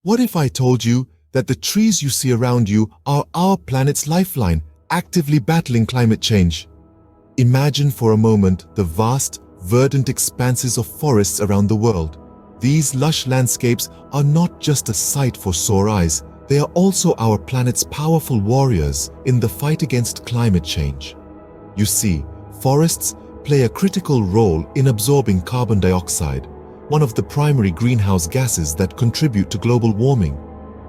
What if I told you that the trees you see around you are our planet's lifeline, actively battling climate change? Imagine for a moment the vast, verdant expanses of forests around the world. These lush landscapes are not just a sight for sore eyes, they are also our planet's powerful warriors in the fight against climate change. You see, forests play a critical role in absorbing carbon dioxide, one of the primary greenhouse gases that contribute to global warming.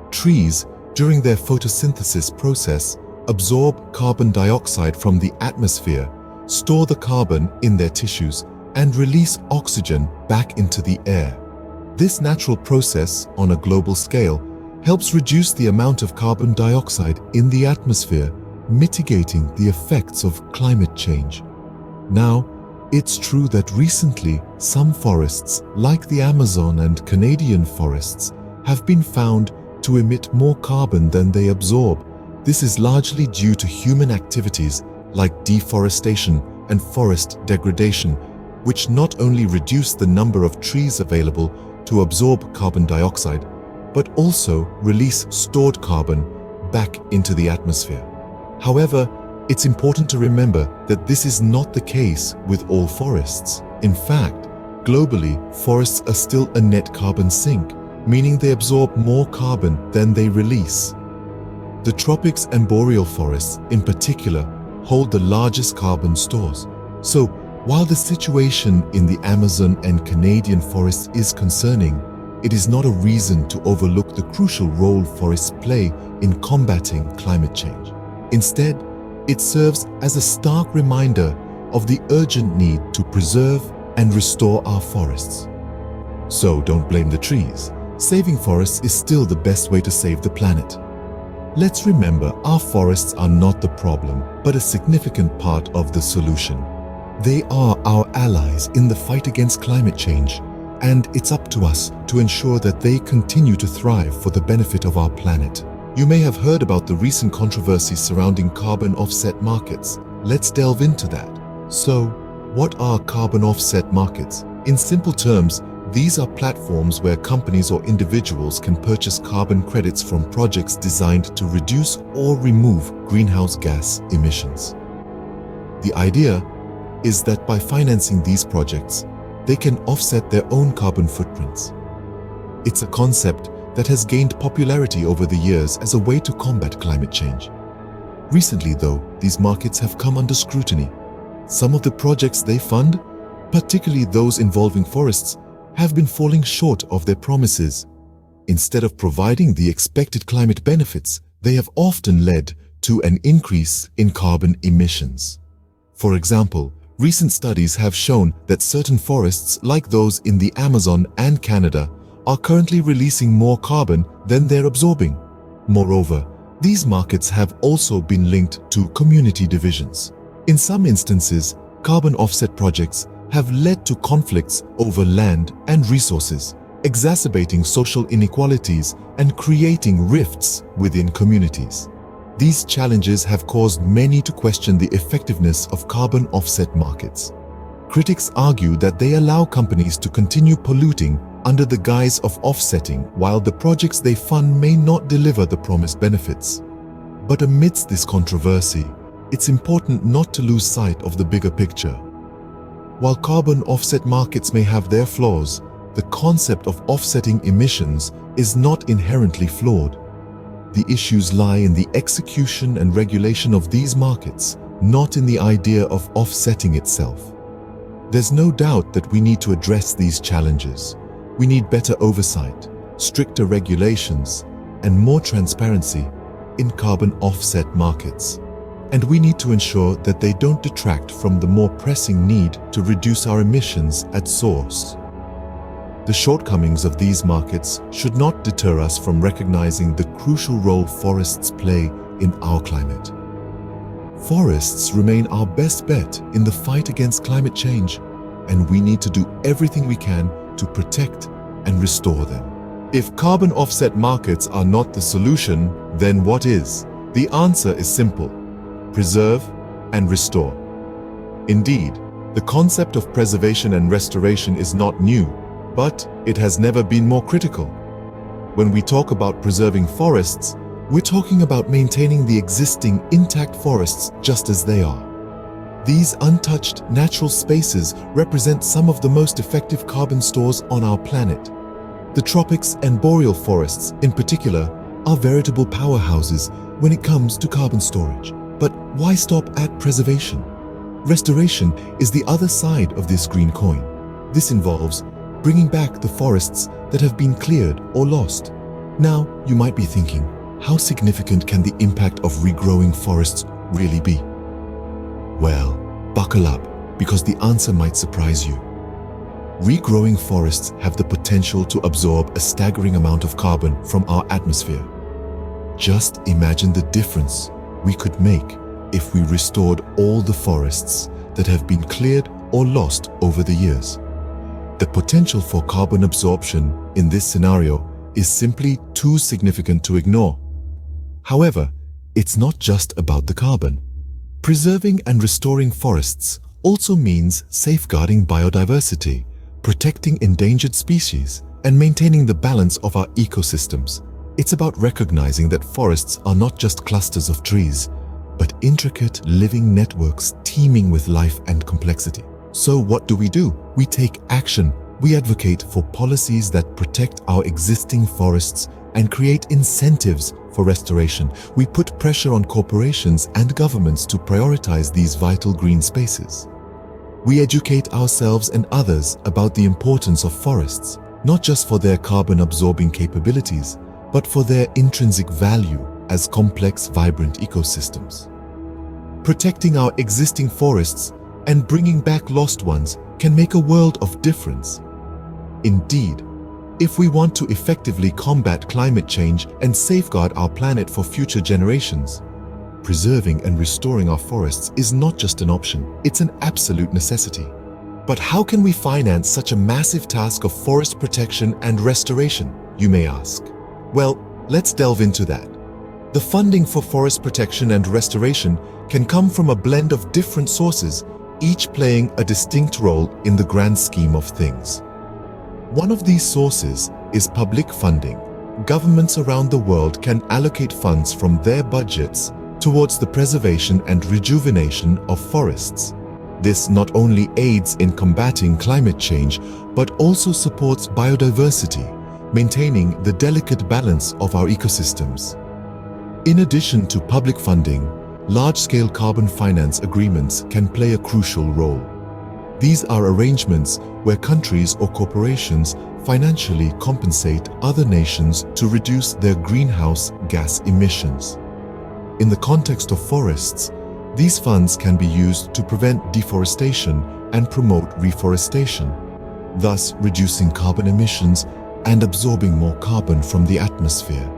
Trees, during their photosynthesis process, absorb carbon dioxide from the atmosphere, store the carbon in their tissues, and release oxygen back into the air. This natural process, on a global scale, helps reduce the amount of carbon dioxide in the atmosphere, mitigating the effects of climate change. Now, it's true that recently some forests, like the Amazon and Canadian forests, have been found to emit more carbon than they absorb. This is largely due to human activities like deforestation and forest degradation, which not only reduce the number of trees available to absorb carbon dioxide, but also release stored carbon back into the atmosphere. However, it's important to remember that this is not the case with all forests. In fact, globally, forests are still a net carbon sink, meaning they absorb more carbon than they release. The tropics and boreal forests, in particular, hold the largest carbon stores. So, while the situation in the Amazon and Canadian forests is concerning, it is not a reason to overlook the crucial role forests play in combating climate change. Instead, it serves as a stark reminder of the urgent need to preserve and restore our forests. So don't blame the trees. Saving forests is still the best way to save the planet. Let's remember, our forests are not the problem, but a significant part of the solution. They are our allies in the fight against climate change, and it's up to us to ensure that they continue to thrive for the benefit of our planet. You may have heard about the recent controversy surrounding carbon offset markets. Let's delve into that. So, what are carbon offset markets? In simple terms, these are platforms where companies or individuals can purchase carbon credits from projects designed to reduce or remove greenhouse gas emissions. The idea is that by financing these projects, they can offset their own carbon footprints. It's a concept that has gained popularity over the years as a way to combat climate change. Recently, though, these markets have come under scrutiny. Some of the projects they fund, particularly those involving forests, have been falling short of their promises. Instead of providing the expected climate benefits, they have often led to an increase in carbon emissions. For example, recent studies have shown that certain forests, like those in the Amazon and Canada, are currently releasing more carbon than they're absorbing. Moreover, these markets have also been linked to community divisions. In some instances, carbon offset projects have led to conflicts over land and resources, exacerbating social inequalities and creating rifts within communities. These challenges have caused many to question the effectiveness of carbon offset markets. Critics argue that they allow companies to continue polluting under the guise of offsetting, while the projects they fund may not deliver the promised benefits. But amidst this controversy, it's important not to lose sight of the bigger picture. While carbon offset markets may have their flaws, the concept of offsetting emissions is not inherently flawed. The issues lie in the execution and regulation of these markets, not in the idea of offsetting itself. There's no doubt that we need to address these challenges. We need better oversight, stricter regulations, and more transparency in carbon offset markets. And we need to ensure that they don't detract from the more pressing need to reduce our emissions at source. The shortcomings of these markets should not deter us from recognizing the crucial role forests play in our climate. Forests remain our best bet in the fight against climate change, and we need to do everything we can to protect and restore them. If carbon offset markets are not the solution, then what is? The answer is simple: preserve and restore. Indeed, the concept of preservation and restoration is not new, but it has never been more critical. When we talk about preserving forests, we're talking about maintaining the existing intact forests just as they are. These untouched natural spaces represent some of the most effective carbon stores on our planet. The tropics and boreal forests, in particular, are veritable powerhouses when it comes to carbon storage. But why stop at preservation? Restoration is the other side of this green coin. This involves bringing back the forests that have been cleared or lost. Now, you might be thinking, how significant can the impact of regrowing forests really be? Well, buckle up, because the answer might surprise you. Regrowing forests have the potential to absorb a staggering amount of carbon from our atmosphere. Just imagine the difference we could make if we restored all the forests that have been cleared or lost over the years. The potential for carbon absorption in this scenario is simply too significant to ignore. However, it's not just about the carbon. Preserving and restoring forests also means safeguarding biodiversity, protecting endangered species, and maintaining the balance of our ecosystems. It's about recognizing that forests are not just clusters of trees, but intricate living networks teeming with life and complexity. So what do? We take action. We advocate for policies that protect our existing forests and create incentives for restoration. We put pressure on corporations and governments to prioritize these vital green spaces. We educate ourselves and others about the importance of forests, not just for their carbon-absorbing capabilities, but for their intrinsic value as complex, vibrant ecosystems. Protecting our existing forests and bringing back lost ones can make a world of difference. Indeed, if we want to effectively combat climate change and safeguard our planet for future generations, preserving and restoring our forests is not just an option, it's an absolute necessity. But how can we finance such a massive task of forest protection and restoration, you may ask? Well, let's delve into that. The funding for forest protection and restoration can come from a blend of different sources, each playing a distinct role in the grand scheme of things. One of these sources is public funding. Governments around the world can allocate funds from their budgets towards the preservation and rejuvenation of forests. This not only aids in combating climate change, but also supports biodiversity, maintaining the delicate balance of our ecosystems. In addition to public funding, large-scale carbon finance agreements can play a crucial role. These are arrangements where countries or corporations financially compensate other nations to reduce their greenhouse gas emissions. In the context of forests, these funds can be used to prevent deforestation and promote reforestation, thus reducing carbon emissions and absorbing more carbon from the atmosphere.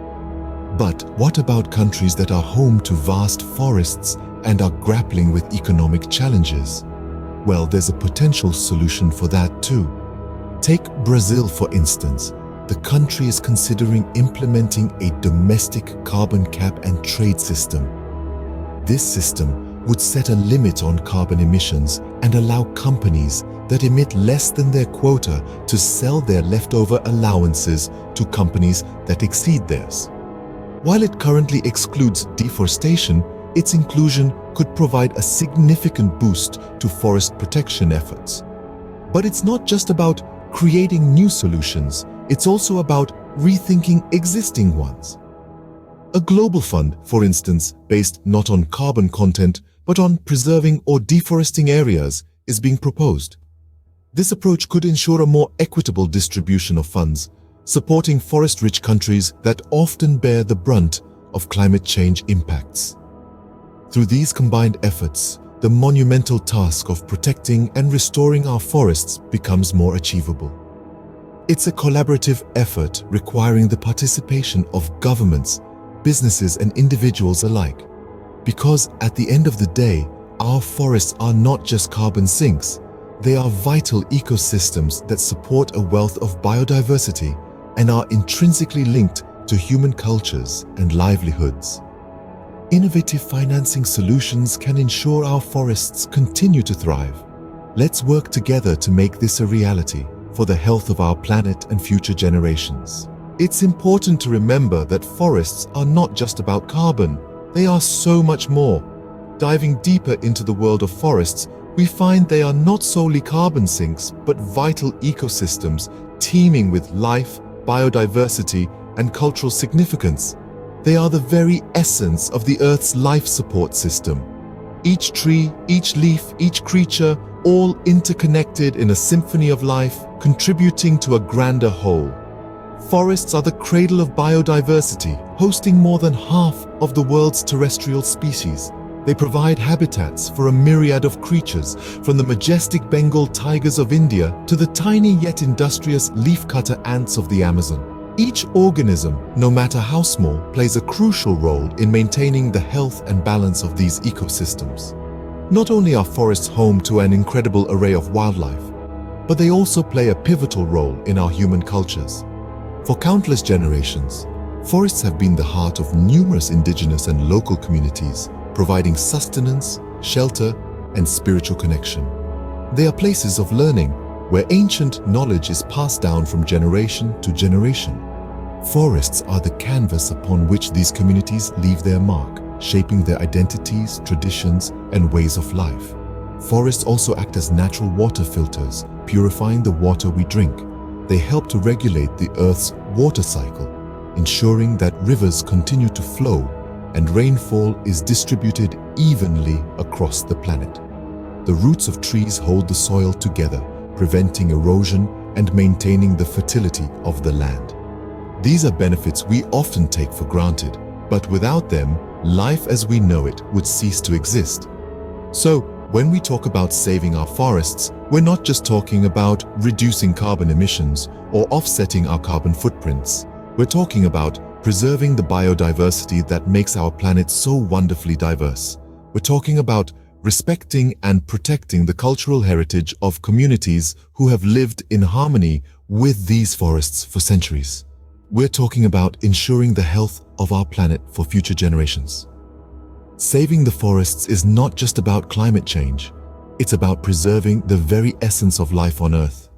But what about countries that are home to vast forests and are grappling with economic challenges? Well, there's a potential solution for that too. Take Brazil, for instance. The country is considering implementing a domestic carbon cap and trade system. This system would set a limit on carbon emissions and allow companies that emit less than their quota to sell their leftover allowances to companies that exceed theirs. While it currently excludes deforestation, its inclusion could provide a significant boost to forest protection efforts. But it's not just about creating new solutions, it's also about rethinking existing ones. A global fund, for instance, based not on carbon content, but on preserving or deforesting areas, is being proposed. This approach could ensure a more equitable distribution of funds, supporting forest-rich countries that often bear the brunt of climate change impacts. Through these combined efforts, the monumental task of protecting and restoring our forests becomes more achievable. It's a collaborative effort requiring the participation of governments, businesses, and individuals alike. Because at the end of the day, our forests are not just carbon sinks, they are vital ecosystems that support a wealth of biodiversity and are intrinsically linked to human cultures and livelihoods. Innovative financing solutions can ensure our forests continue to thrive. Let's work together to make this a reality for the health of our planet and future generations. It's important to remember that forests are not just about carbon, they are so much more. Diving deeper into the world of forests, we find they are not solely carbon sinks, but vital ecosystems teeming with life, biodiversity, and cultural significance. They are the very essence of the Earth's life support system. Each tree, each leaf, each creature, all interconnected in a symphony of life, contributing to a grander whole. Forests are the cradle of biodiversity, hosting more than half of the world's terrestrial species. They provide habitats for a myriad of creatures, from the majestic Bengal tigers of India to the tiny yet industrious leafcutter ants of the Amazon. Each organism, no matter how small, plays a crucial role in maintaining the health and balance of these ecosystems. Not only are forests home to an incredible array of wildlife, but they also play a pivotal role in our human cultures. For countless generations, forests have been the heart of numerous indigenous and local communities, providing sustenance, shelter, and spiritual connection. They are places of learning, where ancient knowledge is passed down from generation to generation. Forests are the canvas upon which these communities leave their mark, shaping their identities, traditions, and ways of life. Forests also act as natural water filters, purifying the water we drink. They help to regulate the Earth's water cycle, ensuring that rivers continue to flow and rainfall is distributed evenly across the planet. The roots of trees hold the soil together, preventing erosion and maintaining the fertility of the land. These are benefits we often take for granted, but without them, life as we know it would cease to exist. So, when we talk about saving our forests, we're not just talking about reducing carbon emissions or offsetting our carbon footprints. We're talking about preserving the biodiversity that makes our planet so wonderfully diverse. We're talking about respecting and protecting the cultural heritage of communities who have lived in harmony with these forests for centuries. We're talking about ensuring the health of our planet for future generations. Saving the forests is not just about climate change. It's about preserving the very essence of life on Earth.